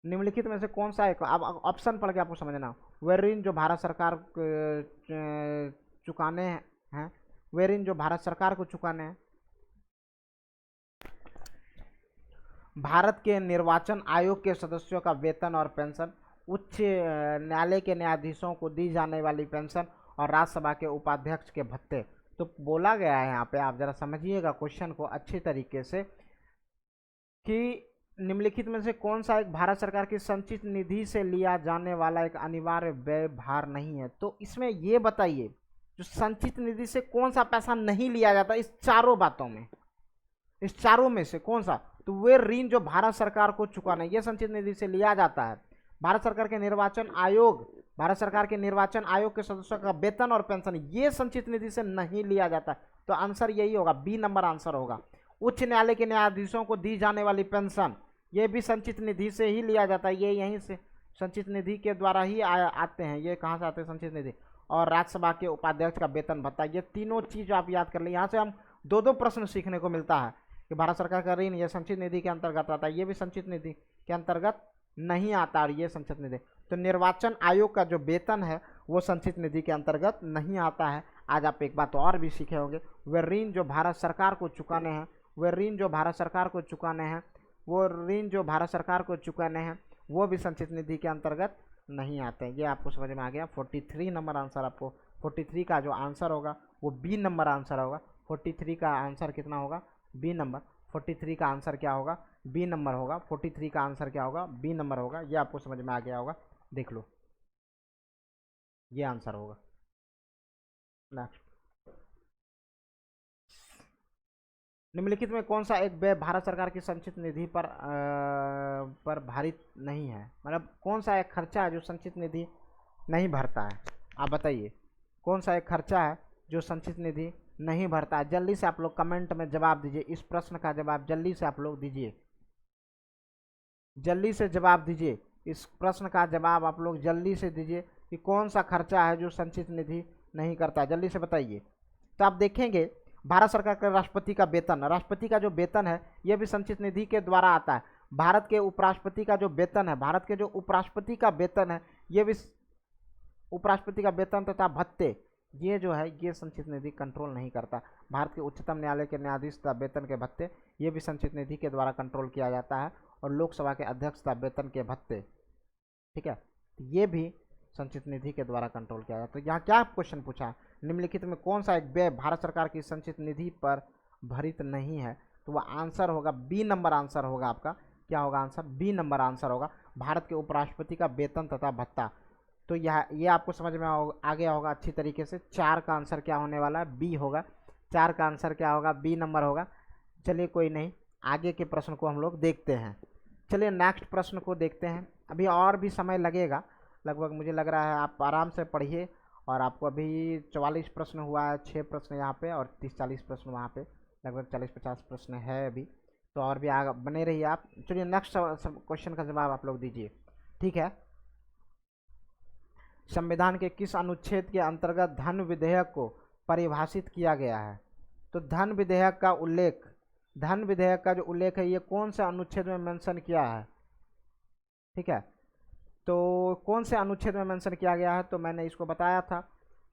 निम्नलिखित में से कौन सा एक, अब ऑप्शन पढ़ के आपको समझना। वेरिन जो भारत सरकार चुकाने हैं, वेरिन जो भारत सरकार को चुकाने हैं। भारत के निर्वाचन आयोग के सदस्यों का वेतन और पेंशन, उच्च न्यायालय के न्यायाधीशों को दी जाने वाली पेंशन, और राज्यसभा के उपाध्यक्ष के भत्ते। तो बोला गया है यहाँ पे, आप जरा समझिएगा क्वेश्चन को अच्छी तरीके से, कि निम्नलिखित में से कौन सा एक भारत सरकार की संचित निधि से लिया जाने वाला एक अनिवार्य व्यय भार नहीं है। तो इसमें ये बताइए, जो संचित निधि से कौन सा पैसा नहीं लिया जाता इस चारों बातों में, इस चारों में से कौन सा? तो वे ऋण जो भारत सरकार को चुकाना है, ये संचित निधि से लिया जाता है। भारत सरकार के निर्वाचन आयोग, भारत सरकार के निर्वाचन आयोग के सदस्यों का वेतन और पेंशन, ये संचित निधि से नहीं लिया जाता। तो आंसर यही होगा, बी नंबर आंसर होगा। उच्च न्यायालय के न्यायाधीशों को दी जाने वाली पेंशन, ये भी संचित निधि से ही लिया जाता है। ये यहीं से संचित निधि के द्वारा ही आते हैं। ये कहाँ से आते हैं? संचित निधि। और राज्यसभा के उपाध्यक्ष का वेतन भत्ता, ये तीनों चीज आप याद कर लें। यहाँ से हम दो प्रश्न सीखने को मिलता है कि भारत सरकार का ऋण ये संचित निधि के अंतर्गत आता है, ये भी संचित निधि के अंतर्गत नहीं आता, और ये संचित निधि। तो निर्वाचन आयोग का जो वेतन है वो संचित निधि के अंतर्गत नहीं आता है। आज आप एक बात और भी सीखे होंगे, वे ऋण जो भारत सरकार को चुकाने हैं, वे ऋण जो भारत सरकार को चुकाने हैं, वो ऋण जो भारत सरकार को चुकाने हैं, वो भी संचित निधि के अंतर्गत नहीं आते हैं। ये आपको समझ में आ गया। 43 नंबर आंसर आपको, 43 का जो आंसर होगा वो बी नंबर आंसर होगा। 43 का आंसर कितना होगा? B number. 43 का आंसर क्या होगा? बी नंबर होगा। 43 का आंसर क्या होगा? बी नंबर होगा। ये आपको समझ में आ गया होगा। देख लो, ये आंसर होगा। नेक्स्ट, निम्नलिखित में कौन सा एक व्यय भारत सरकार की संचित निधि पर भारित नहीं है? मतलब कौन सा एक खर्चा है जो संचित निधि नहीं भरता है? आप बताइए, कौन सा एक खर्चा है जो संचित निधि नहीं भरता है? जल्दी से आप लोग कमेंट में जवाब दीजिए, इस प्रश्न का जवाब जल्दी से आप लोग दीजिए, जल्दी से जवाब दीजिए, इस प्रश्न का जवाब आप लोग जल्दी से दीजिए कि कौन सा खर्चा है जो संचित निधि नहीं करता, जल्दी से बताइए। तो आप देखेंगे भारत सरकार के राष्ट्रपति का वेतन, राष्ट्रपति का जो वेतन है यह भी संचित निधि के द्वारा आता है। भारत के उपराष्ट्रपति का जो वेतन है, भारत के जो उपराष्ट्रपति का वेतन है, ये भी उपराष्ट्रपति का वेतन तथा भत्ते, ये जो है ये संचित निधि कंट्रोल नहीं करता। भारत के उच्चतम न्यायालय के न्यायाधीश तथा वेतन के भत्ते, ये भी संचित निधि के द्वारा कंट्रोल किया जाता है। और लोकसभा के अध्यक्ष तथा वेतन के भत्ते, ठीक है, ये भी संचित निधि के द्वारा कंट्रोल किया जाता है। तो यहाँ क्या क्वेश्चन पूछा, निम्नलिखित में कौन सा एक व्यय भारत सरकार की संचित निधि पर भरित नहीं है? तो वह आंसर होगा बी नंबर, आंसर होगा आपका, क्या होगा आंसर? बी नंबर आंसर होगा, भारत के उपराष्ट्रपति का वेतन तथा भत्ता। तो ये आपको समझ में आ गया होगा अच्छी तरीके से। 4 का आंसर क्या होने वाला है? बी होगा। 4 का आंसर क्या होगा? बी नंबर होगा। चलिए कोई नहीं, आगे के प्रश्न को हम लोग देखते हैं। चलिए नेक्स्ट प्रश्न को देखते हैं। अभी और भी समय लगेगा, लगभग मुझे लग रहा है आप आराम से पढ़िए। और आपको अभी 44 प्रश्न हुआ है, 6 प्रश्न यहाँ पे और 30-40 प्रश्न वहाँ पे, लगभग 40-50 प्रश्न है अभी, तो और भी आगे बने रहिए आप। चलिए नेक्स्ट क्वेश्चन का जवाब आप लोग दीजिए, ठीक है। संविधान के किस अनुच्छेद के अंतर्गत धन विधेयक को परिभाषित किया गया है? तो धन विधेयक का उल्लेख, धन विधेयक का जो उल्लेख है ये कौन से अनुच्छेद में मेंशन किया है? ठीक है, तो कौन से अनुच्छेद में मेंशन किया गया है? तो मैंने इसको बताया था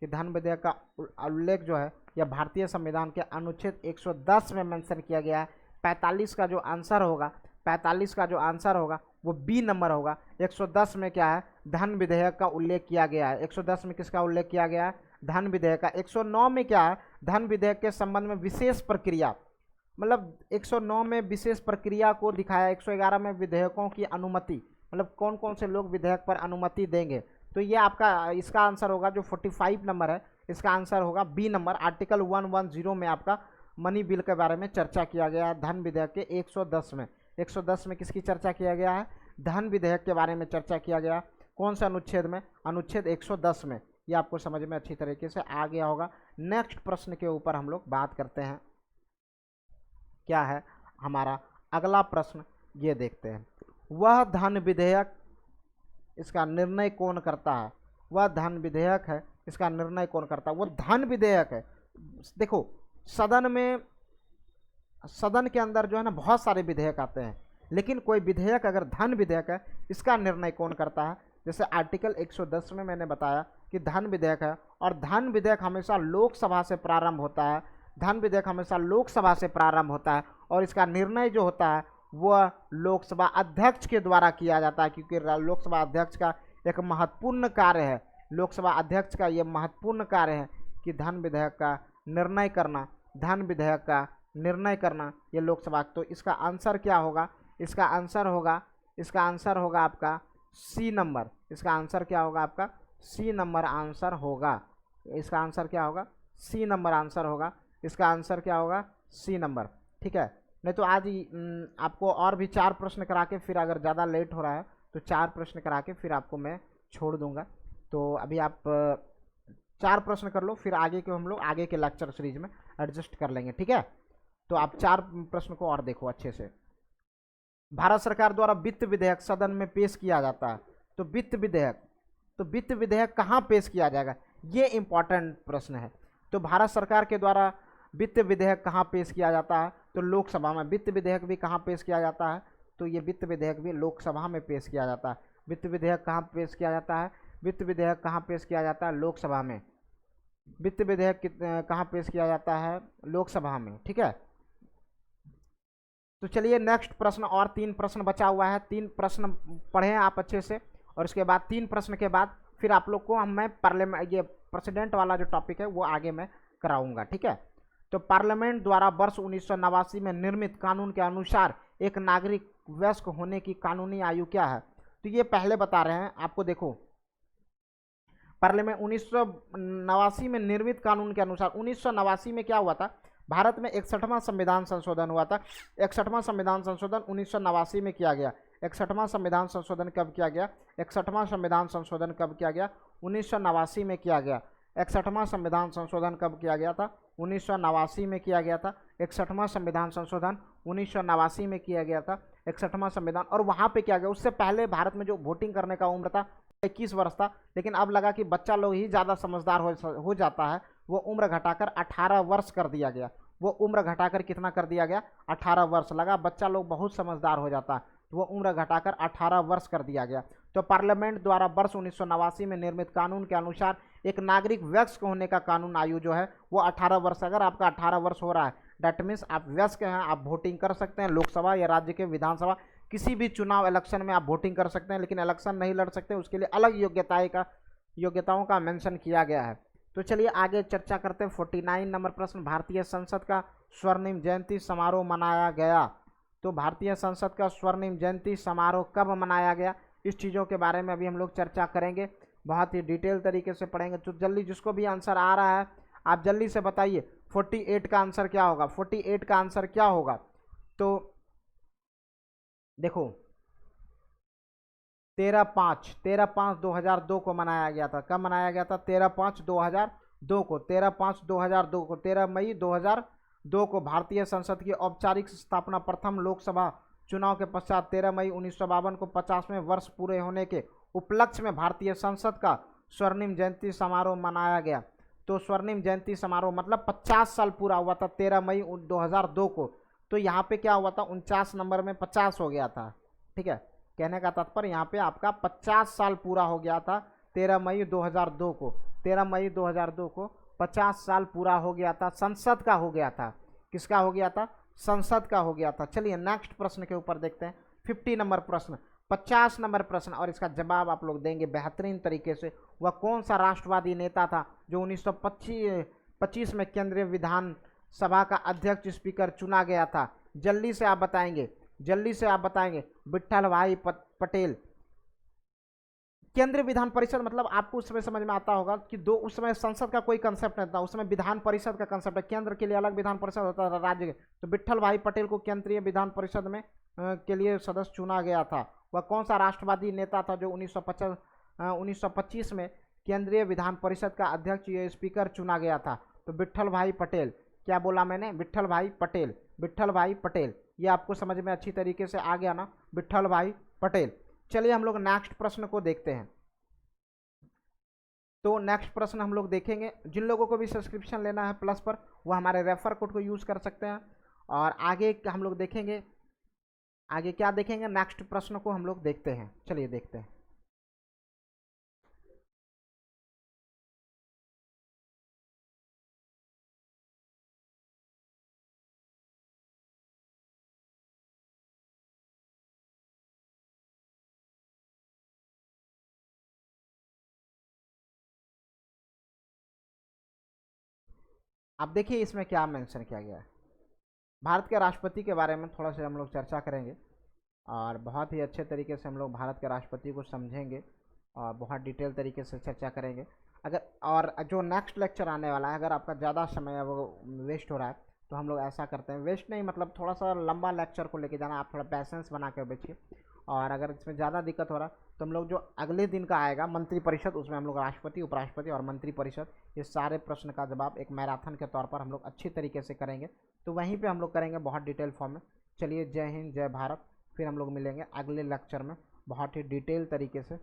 कि धन विधेयक का उल्लेख जो है यह भारतीय संविधान के अनुच्छेद 110 में मेंशन किया गया है। 45 का जो आंसर होगा, 45 का जो आंसर होगा वो बी नंबर होगा। 110 में क्या है? धन विधेयक का उल्लेख किया गया है। 110 में किसका उल्लेख किया गया है? धन विधेयक का। 109 में क्या है? धन विधेयक के संबंध में विशेष प्रक्रिया, मतलब 109 में विशेष प्रक्रिया को दिखाया। 111 में विधेयकों की अनुमति, मतलब कौन कौन से लोग विधेयक पर अनुमति देंगे। तो ये आपका, इसका आंसर होगा जो 45 नंबर है, इसका आंसर होगा बी नंबर। आर्टिकल 110 में आपका मनी बिल के बारे में चर्चा किया गया है धन विधेयक के 110 में। 110 में किसकी चर्चा किया गया है? धन विधेयक के बारे में चर्चा किया गया। कौन सा अनुच्छेद में? अनुच्छेद 110 में। ये आपको समझ में अच्छी तरीके से आ गया होगा। नेक्स्ट प्रश्न के ऊपर हम लोग बात करते हैं। क्या है हमारा अगला प्रश्न, ये देखते हैं। वह धन विधेयक, इसका निर्णय कौन करता है? वह धन विधेयक है, इसका निर्णय कौन करता है? वो धन विधेयक है। देखो सदन में, सदन के अंदर जो है ना बहुत सारे विधेयक आते हैं, लेकिन कोई विधेयक अगर धन विधेयक है, इसका निर्णय कौन करता है? जैसे आर्टिकल 110 में मैंने बताया कि धन विधेयक है, और धन विधेयक हमेशा लोकसभा से प्रारंभ होता है। धन विधेयक हमेशा लोकसभा से प्रारंभ होता है, और इसका निर्णय जो होता है वह लोकसभा अध्यक्ष के द्वारा किया जाता है, क्योंकि लोकसभा अध्यक्ष का एक महत्वपूर्ण कार्य है, लोकसभा अध्यक्ष का यह महत्वपूर्ण कार्य है कि धन विधेयक का निर्णय करना, धन विधेयक का निर्णय करना, ये लोकसभा। तो इसका आंसर क्या होगा? इसका आंसर होगा, इसका आंसर होगा आपका सी नंबर। इसका आंसर क्या होगा आपका? सी नंबर आंसर होगा। इसका आंसर क्या होगा? सी नंबर आंसर होगा। इसका आंसर क्या होगा? सी नंबर, ठीक है। नहीं तो आज आपको और भी 4 प्रश्न करा के, फिर अगर ज़्यादा लेट हो रहा है तो 4 प्रश्न करा के फिर आपको मैं छोड़ दूंगा। तो अभी आप 4 प्रश्न कर लो, फिर आगे के हम लोग आगे के लेक्चर सीरीज में एडजस्ट कर लेंगे, ठीक है। तो आप 4 प्रश्न को और देखो अच्छे से। भारत सरकार द्वारा वित्त विधेयक सदन में पेश किया जाता है, तो वित्त विधेयक, तो वित्त विधेयक कहाँ पेश किया जाएगा? ये इंपॉर्टेंट प्रश्न है। तो भारत सरकार के द्वारा वित्त विधेयक कहाँ पेश किया जाता है? तो लोकसभा में। वित्त विधेयक भी कहाँ पेश किया जाता है? तो ये वित्त विधेयक भी लोकसभा में पेश किया जाता है। वित्त विधेयक कहाँ पेश किया जाता है? वित्त विधेयक कहाँ पेश किया जाता है? लोकसभा में। वित्त विधेयक कहाँ पेश किया जाता है? लोकसभा में, ठीक है। तो चलिए नेक्स्ट प्रश्न, और 3 प्रश्न बचा हुआ है। 3 प्रश्न पढ़ें आप अच्छे से, और इसके बाद 3 प्रश्न के बाद फिर आप लोग को मैं पार्लियामेंट, ये प्रेसिडेंट वाला जो टॉपिक है वो आगे मैं कराऊंगा, ठीक है। तो पार्लियामेंट द्वारा वर्ष 1989 में निर्मित कानून के अनुसार एक नागरिक वयस्क होने की कानूनी आयु क्या है? तो ये पहले बता रहे हैं आपको। देखो पार्लियामेंट 1989 में निर्मित कानून के अनुसार 1989 में क्या हुआ था, भारत में 61वां संविधान संशोधन हुआ था। 61वां संविधान संशोधन 1989 में किया गया। 61वां संविधान संशोधन कब किया गया? 61वां संविधान संशोधन कब किया गया? 1989 में किया गया। 61वां संविधान संशोधन कब किया गया था? 1989 में किया गया था। 61वां संविधान संशोधन 1989 में किया गया था। 61वां संविधान, और वहाँ पे क्या गया, उससे पहले भारत में जो वोटिंग करने का उम्र था 21 वर्ष था, लेकिन अब लगा कि बच्चा लोग ही ज़्यादा समझदार हो जाता है, वो उम्र घटाकर 18 वर्ष कर दिया गया। वो उम्र घटाकर कितना कर दिया गया? 18 वर्ष। लगा बच्चा लोग बहुत समझदार हो जाता है, तो वो उम्र घटाकर 18 वर्ष कर दिया गया। तो पार्लियामेंट द्वारा वर्ष 1989 में निर्मित कानून के अनुसार एक नागरिक वयस्क होने का कानून आयु जो है वो 18 वर्ष। अगर आपका 18 वर्ष हो रहा है डैट मीन्स आप वयस्क हैं, आप वोटिंग कर सकते हैं। लोकसभा या राज्य के विधानसभा किसी भी चुनाव इलेक्शन में आप वोटिंग कर सकते हैं, लेकिन इलेक्शन नहीं लड़ सकते, उसके लिए अलग योग्यताओं का मेंशन किया गया है। तो चलिए आगे चर्चा करते हैं। 49 नंबर प्रश्न, भारतीय संसद का स्वर्णिम जयंती समारोह मनाया गया। तो भारतीय संसद का स्वर्णिम जयंती समारोह कब मनाया गया, इस चीज़ों के बारे में अभी हम लोग चर्चा करेंगे, बहुत ही डिटेल तरीके से पढ़ेंगे। तो जल्दी जिसको भी आंसर आ रहा है आप जल्दी से बताइए 48 का आंसर क्या होगा। 48 का आंसर क्या होगा? तो देखो 13/5/2002 को मनाया गया था। कब मनाया गया था? 13/5/2002 को। 13/5/2002 को, 13 मई 2002 को भारतीय संसद की औपचारिक स्थापना प्रथम लोकसभा चुनाव के पश्चात 13 मई 1952 को 50वें वर्ष पूरे होने के उपलक्ष्य में भारतीय संसद का स्वर्णिम जयंती समारोह मनाया गया। तो स्वर्णिम जयंती समारोह मतलब 50 साल पूरा हुआ था 13 मई 2002 को। तो यहाँ पे क्या हुआ था, 49 नंबर में 50 हो गया था। ठीक है, कहने का तात्पर्य यहाँ पे आपका 50 साल पूरा हो गया था 13 मई 2002 को। 13 मई 2002 को 50 साल पूरा हो गया था, संसद का हो गया था। किसका हो गया था? संसद का हो गया था। चलिए नेक्स्ट प्रश्न के ऊपर देखते हैं। 50 नंबर प्रश्न, 50 नंबर प्रश्न, और इसका जवाब आप लोग देंगे बेहतरीन तरीके से। वह कौन सा राष्ट्रवादी नेता था जो 1925 में केंद्रीय विधान सभा का अध्यक्ष स्पीकर चुना गया था? जल्दी से आप बताएंगे, जल्दी से आप बताएंगे। विट्ठल भाई पटेल। केंद्रीय विधान परिषद मतलब आपको उस समय समझ में आता होगा कि उस समय संसद का कोई कंसेप्ट नहीं था, उस समय विधान परिषद का कंसेप्ट है। केंद्र के लिए अलग विधान परिषद होता था, राज्य के। तो विट्ठल भाई पटेल को केंद्रीय विधान परिषद में के लिए सदस्य चुना गया था। वह कौन सा राष्ट्रवादी नेता था जो 1925 में केंद्रीय विधान परिषद का अध्यक्ष या स्पीकर चुना गया था? तो विट्ठल भाई पटेल। क्या बोला मैंने? विट्ठल भाई पटेल। विट्ठल भाई पटेल, ये आपको समझ में अच्छी तरीके से आ गया ना, विट्ठल भाई पटेल। चलिए हम लोग नेक्स्ट प्रश्न को देखते हैं। तो नेक्स्ट प्रश्न हम लोग देखेंगे, जिन लोगों को भी सब्सक्रिप्शन लेना है प्लस पर वो हमारे रेफर कोड को यूज़ कर सकते हैं। और आगे हम लोग देखेंगे, आगे क्या देखेंगे, नेक्स्ट प्रश्न को हम लोग देखते हैं। चलिए देखते हैं। आप देखिए इसमें क्या मेंशन किया गया है। भारत के राष्ट्रपति के बारे में थोड़ा सा हम लोग चर्चा करेंगे, और बहुत ही अच्छे तरीके से हम लोग भारत के राष्ट्रपति को समझेंगे और बहुत डिटेल तरीके से चर्चा करेंगे। अगर और जो नेक्स्ट लेक्चर आने वाला है, अगर आपका ज़्यादा समय वो वेस्ट हो रहा है तो हम लोग ऐसा करते हैं, वेस्ट नहीं मतलब थोड़ा सा लंबा लेक्चर को लेके जाना, आप थोड़ा पैसेंस बना कर बैठिए। और अगर इसमें ज़्यादा दिक्कत हो रहा तो हम लोग जो अगले दिन का आएगा मंत्रिपरिषद, उसमें हम लोग राष्ट्रपति, उपराष्ट्रपति और मंत्रिपरिषद, ये सारे प्रश्न का जवाब एक मैराथन के तौर पर हम लोग अच्छी तरीके से करेंगे। तो वहीं पे हम लोग करेंगे बहुत डिटेल फॉर्म में। चलिए जय हिंद, जय भारत। फिर हम लोग मिलेंगे अगले लेक्चर में बहुत ही डिटेल तरीके से।